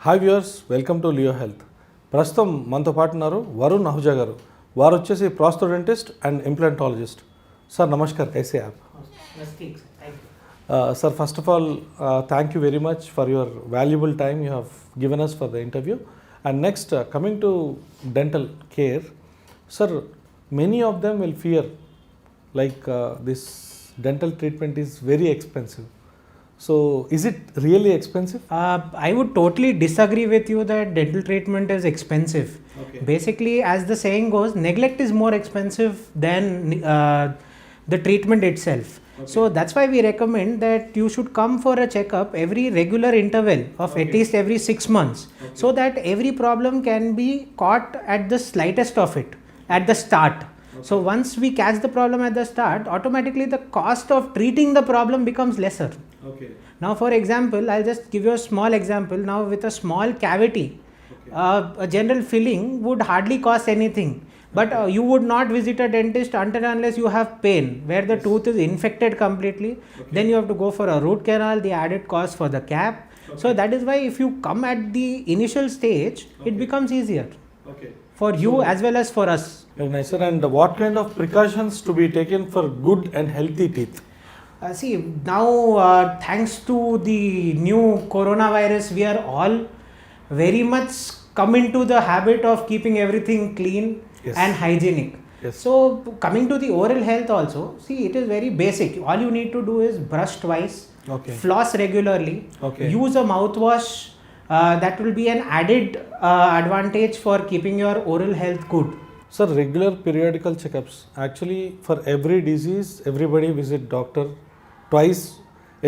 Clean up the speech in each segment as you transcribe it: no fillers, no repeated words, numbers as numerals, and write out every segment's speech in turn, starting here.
Hi viewers, welcome to Leo Health. ప్రస్తుతం మనతో పాటు ఉన్నారు వరుణ్ అహుజా గారు. వారు వచ్చేసి ప్రాస్థోడెంటిస్ట్ అండ్ ఇంప్లాంటాలజిస్ట్. సార్ నమస్కార్, కైసే ఆప్? Sir, first of all, thank you very much for your valuable time you have given us for the interview. And next, coming to dental care, sir, many of them will fear like this dental treatment is very expensive. So, is it really expensive? I would totally disagree with you that dental treatment is expensive. Okay. Basically, as the saying goes, neglect is more expensive than the treatment itself. Okay. So that's why we recommend that you should come for a checkup every regular interval of at least every 6 months, so that every problem can be caught at the slightest of it at the start. So once we catch the problem at the start, automatically the cost of treating the problem becomes lesser. Okay. Now, for example, I'll just give you a small example. Now, with a small cavity, a general filling would hardly cost anything. But you would not visit a dentist until unless you have pain, where the tooth is infected completely. Then you have to go for a root canal, the added cost for the cap. So that is why if you come at the initial stage, it becomes easier Okay. for you as well as for us. Very nice, sir. And what kind of precautions to be taken for good and healthy teeth? See, now thanks to the new coronavirus, we are all very much come into the habit of keeping everything clean Yes. and hygienic. Yes. So coming to the oral health also, see, it is very basic. All you need to do is brush twice, Okay. floss regularly, Okay. use a mouthwash. That will be an added advantage for keeping your oral health good. Sir, regular periodical checkups. Actually, for every disease, everybody visit doctor twice,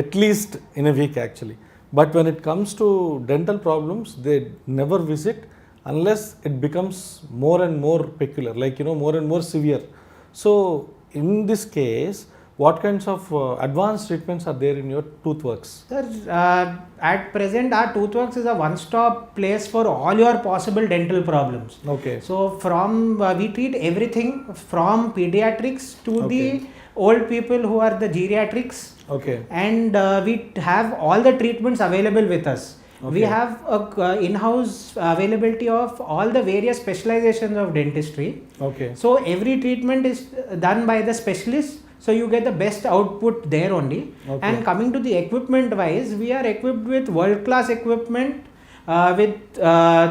at least in a week actually. But when it comes to dental problems, they never visit unless it becomes more and more peculiar, like more and more severe. So, in this case, what kinds of advanced treatments are there in your ToothWorks? Sir, at present our ToothWorks is a one-stop place for all your possible dental problems. Okay. So from we treat everything from pediatrics to Okay. the old people who are the geriatrics, Okay. and we have all the treatments available with us. We Okay. have a in-house availability of all the various specializations of dentistry. Okay. So every treatment is done by the specialist, so you get the best output there only. Okay. And coming to the equipment wise, we are equipped with world class equipment with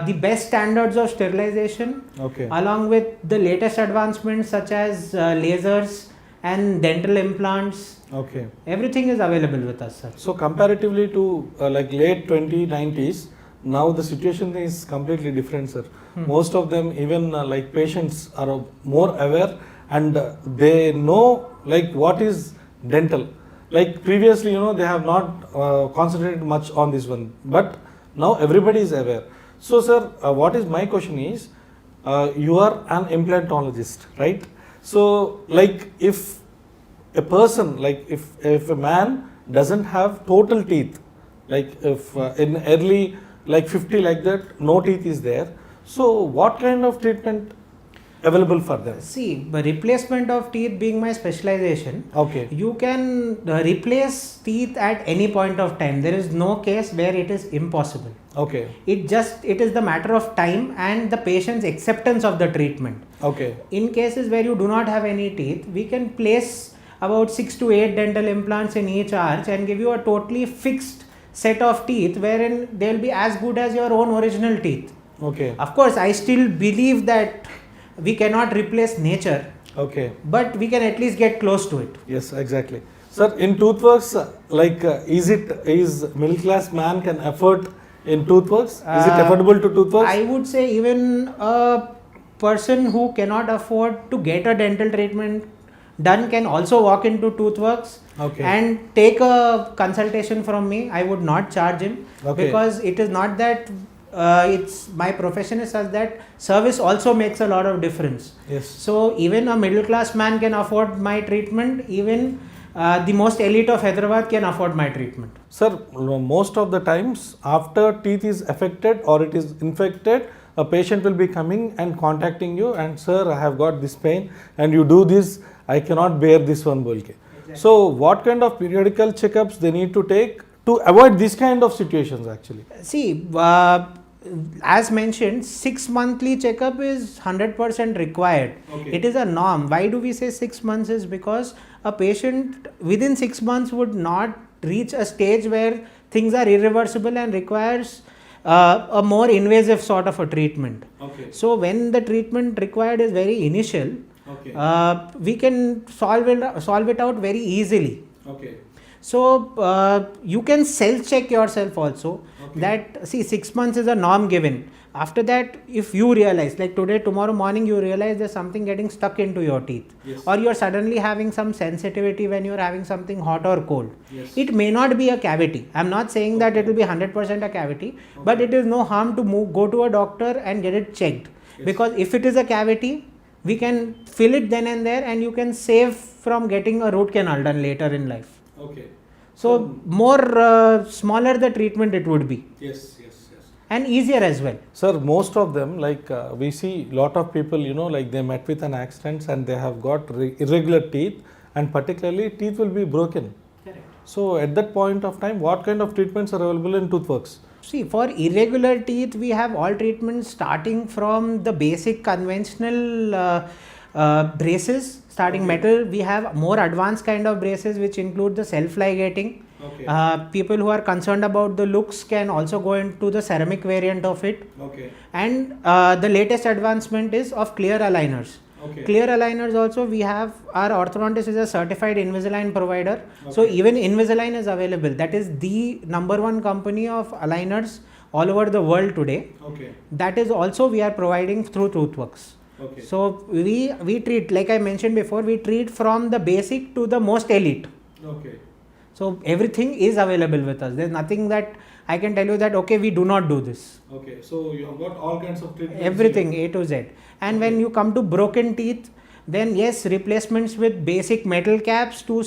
the best standards of sterilization, Okay. along with the latest advancements such as lasers and dental implants. Okay. Everything is available with us, sir. So comparatively to like late 2090s, now the situation is completely different, sir. Most of them, even like patients, are more aware and they know like what is dental. Like previously, they have not concentrated much on this one, but now everybody is aware. So, sir, what is my question is, you are an implantologist, right? So, like if a person, like if a man doesn't have total teeth, like if in early like 50 like that, no teeth is there, so what kind of treatment available for them? See, the replacement of teeth being my specialization, Okay. you can replace teeth at any point of time. There is no case where it is impossible. Okay. It is the matter of time and the patient's acceptance of the treatment. Okay. In cases where you do not have any teeth, we can place about 6 to 8 dental implants in each arch and give you a totally fixed set of teeth wherein they will be as good as your own original teeth. Okay. Of course, I still believe that we cannot replace nature, Okay. but we can at least get close to it. Yes, exactly. Sir, in ToothWorks, like is middle class man can afford in ToothWorks? Is it affordable to ToothWorks? I would say even a person who cannot afford to get a dental treatment done can also walk into ToothWorks Okay. and take a consultation from me. I would not charge him, Okay. because it is not that it's my profession is such that service also makes a lot of difference. Yes. So even a middle class man can afford my treatment. Even the most elite of Hyderabad can afford my treatment. Sir, most of the times after teeth is affected or it is infected, a patient will be coming and contacting you and, sir, I have got this pain and you do this, I cannot bear this one bolke. So what kind of periodical checkups they need to take to avoid this kind of situations actually? See, as mentioned, 6 monthly checkup is 100% required. Okay. It is a norm. Why do we say 6 months? Is because a patient within 6 months would not reach a stage where things are irreversible and requires a more invasive sort of a treatment. Okay. So when the treatment required is very initial, Okay. we can solve it out very easily. Okay. So you can self-check yourself also. Okay. That, see, 6 months is a norm given. After that, if you realize, like today, tomorrow morning, you realize there's something getting stuck into your teeth, Yes. or you're suddenly having some sensitivity when you're having something hot or cold. Yes. It may not be a cavity. I'm not saying that it will be 100% a cavity, but it is no harm to go to a doctor and get it checked. Yes. Because if it is a cavity, we can fill it then and there, and you can save from getting a root canal done later in life. Okay. So more smaller the treatment it would be, Yes. and easier as well. Sir, most of them, like we see lot of people, like they met with an accident and they have got irregular teeth, and particularly teeth will be broken. Correct. So at that point of time, what kind of treatments are available in ToothWorks? See, for irregular teeth, we have all treatments starting from the basic conventional braces, starting metal. We have more advanced kind of braces which include the self-ligating. Okay. People who are concerned about the looks can also go into the ceramic variant of it. Okay. And the latest advancement is of clear aligners. Okay. Clear aligners also, we have, our orthodontist is a certified Invisalign provider. So even Invisalign is available. That is the #1 company of aligners all over the world today. Okay. That is also we are providing through ToothWorks. Okay. So we treat, like I mentioned before, we treat from the basic to the most elite. Okay. So everything is available with us. There's nothing that I can tell you that, okay, we do not do this. Okay. So you have got all kinds of treatments. Everything A to Z. And when you come to broken teeth, then yes, replacements with basic metal caps to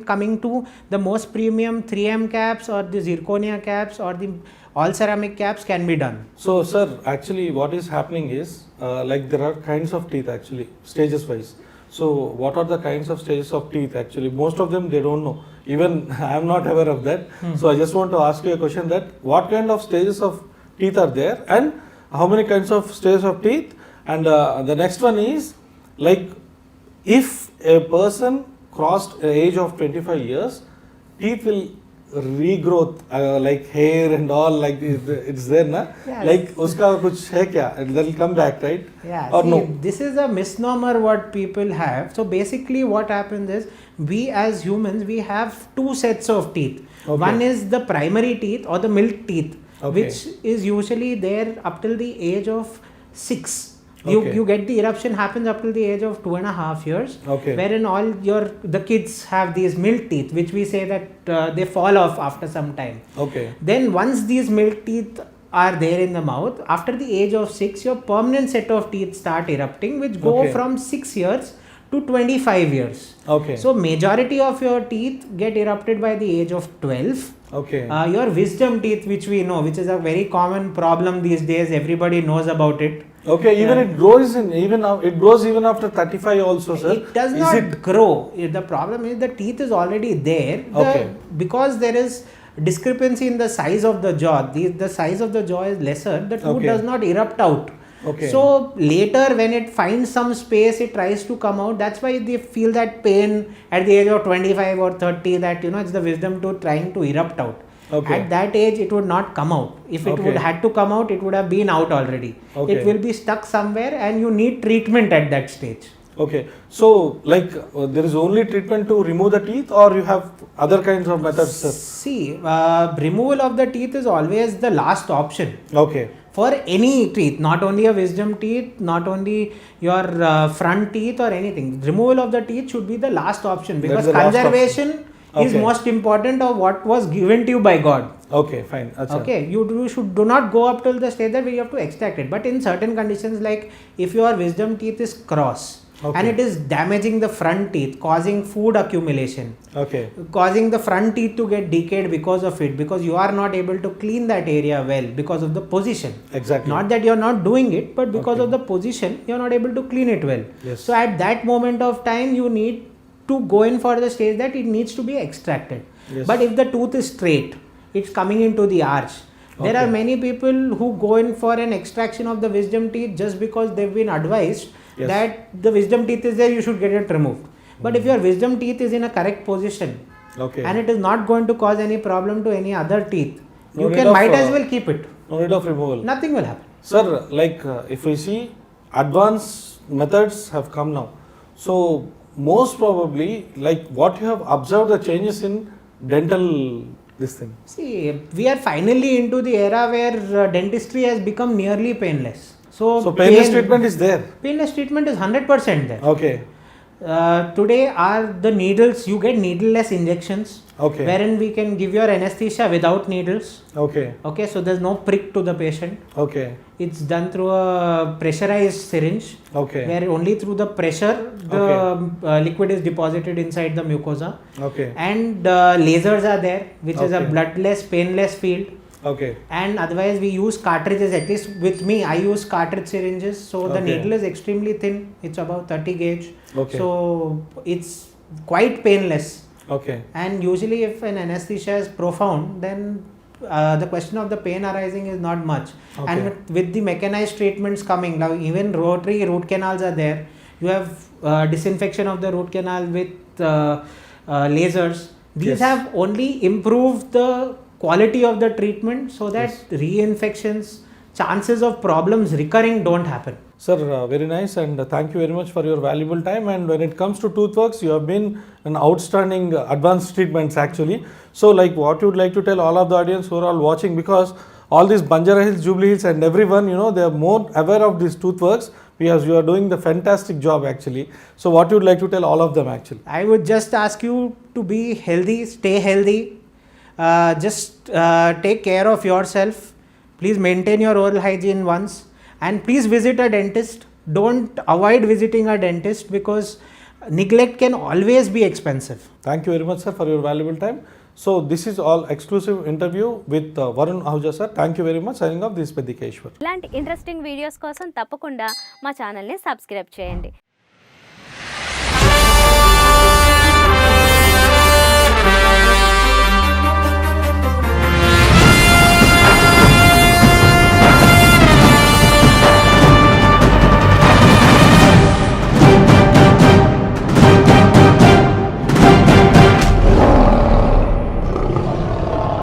coming to the most premium 3M caps or the zirconia caps or the all ceramic caps can be done. So sir, actually what is happening is like there are kinds of teeth actually, stages wise. So what are the kinds of stages of teeth actually? Most of them they don't know. Even I am not aware of that. So I just want to ask you a question that what kind of stages of teeth are there and how many kinds of stages of teeth? And the next one is like if a person crossed the age of 25 years, teeth will regrowth like hair and all, like it's there na? Yes. Like uska kuch hai kya? They'll come back, right? Yeah, Or see, no? this is a misnomer what people have. So basically what happens is, we as humans, we have two sets of teeth. Okay. One is the primary teeth or the milk teeth, Okay. which is usually there up till the age of 6. Okay. You get the eruption happens up till the age of 2.5 years, Okay. wherein all the kids have these milk teeth, which we say that they fall off after some time. Okay. Then once these milk teeth are there in the mouth, after the age of 6, your permanent set of teeth start erupting, which go Okay. from 6 years to 25 years. Okay. So majority of your teeth get erupted by the age of 12. Okay. Your wisdom teeth, which we know, which is a very common problem these days, everybody knows about it. Okay, even it grows it grows even after 35 also, sir. It does Is not it- grow. The problem is the teeth is already there. Okay. Because there is discrepancy in the size of the jaw. The size of the jaw is lesser. The tooth Okay. does not erupt out. Okay. So later when it finds some space, it tries to come out. That's why they feel that pain at the age of 25 or 30, that it's the wisdom tooth trying to erupt out. Okay. At that age, it would not come out. If it Okay. would had to come out, it would have been out already. Okay. It will be stuck somewhere, and you need treatment at that stage. Okay, so like there is only treatment to remove the teeth, or you have other kinds of methods, sir? See, removal of the teeth is always the last option Okay. for any teeth, not only a wisdom teeth, not only your front teeth or anything. Removal of the teeth should be the last option, because the last conservation is Okay. most important of what was given to you by God. Okay, fine. Achha. Okay, you do not go up till the stage that where you have to extract it. But in certain conditions, like if your wisdom teeth is cross, Okay. and it is damaging the front teeth, causing food accumulation, Okay. causing the front teeth to get decayed because of it, because you are not able to clean that area well because of the position. Exactly. Not that you are not doing it, but because Okay. of the position, you are not able to clean it well. Yes. So at that moment of time, you need to go in for the stage that it needs to be extracted. Yes. But if the tooth is straight, it's coming into the arch, There are Okay. many people who go in for an extraction of the wisdom teeth just because they've been advised Yes. that the wisdom teeth is there, you should get it removed. But if your wisdom teeth is in a correct position Okay. and it is not going to cause any problem to any other teeth, No you need can of, might as uh, well keep it. No need of removal. Nothing will happen. Sir, like if we see advanced methods have come now. So most probably, like what you have observed the changes in dental this thing. See, we are finally into the era where dentistry has become nearly painless. So painless treatment is there. Painless treatment is 100% there. Okay. Today are the needles, you get needleless injections Okay. wherein we can give your anesthesia without needles. Okay. Okay, so there's no prick to the patient. Okay. It's done through a pressurized syringe Okay. where only through the pressure the Okay. liquid is deposited inside the mucosa. Okay. And lasers are there, which is a Okay. bloodless, painless field. Okay. And otherwise we use cartridges. At least with me, I use cartridge syringes, so the Okay. needle is extremely thin. It's about 30 gauge. Okay. So it's quite painless. Okay. And usually if an anesthesia is profound, then the question of the pain arising is not much. Okay. And with the mechanized treatments coming now, even rotary root canals are there. You have disinfection of the root canal with lasers. These Yes. have only improved the quality of the treatment so that reinfections, chances of problems recurring don't happen. Sir, very nice, and thank you very much for your valuable time. And when it comes to toothworks, you have been an outstanding advanced treatments actually. So, like, what you would like to tell all of the audience who are all watching, because all these Banjara Hills, Jubilee Hills, and everyone, you know, they are more aware of these toothworks because you are doing the fantastic job actually. So, what you would like to tell all of them actually? I would just ask you to be healthy, stay healthy. Just take care of yourself. Please maintain your oral hygiene once, and please visit a dentist. Don't avoid visiting a dentist because neglect can always be expensive. Thank you very much, sir, for your valuable time. So, this is all exclusive interview with Varun Ahuja, sir. Thank you very much. Signing off, this is Peddikeshwar. ఇలాంటి interesting videos కోసం తప్పకుండా మా ఛానల్ని subscribe చేయండి.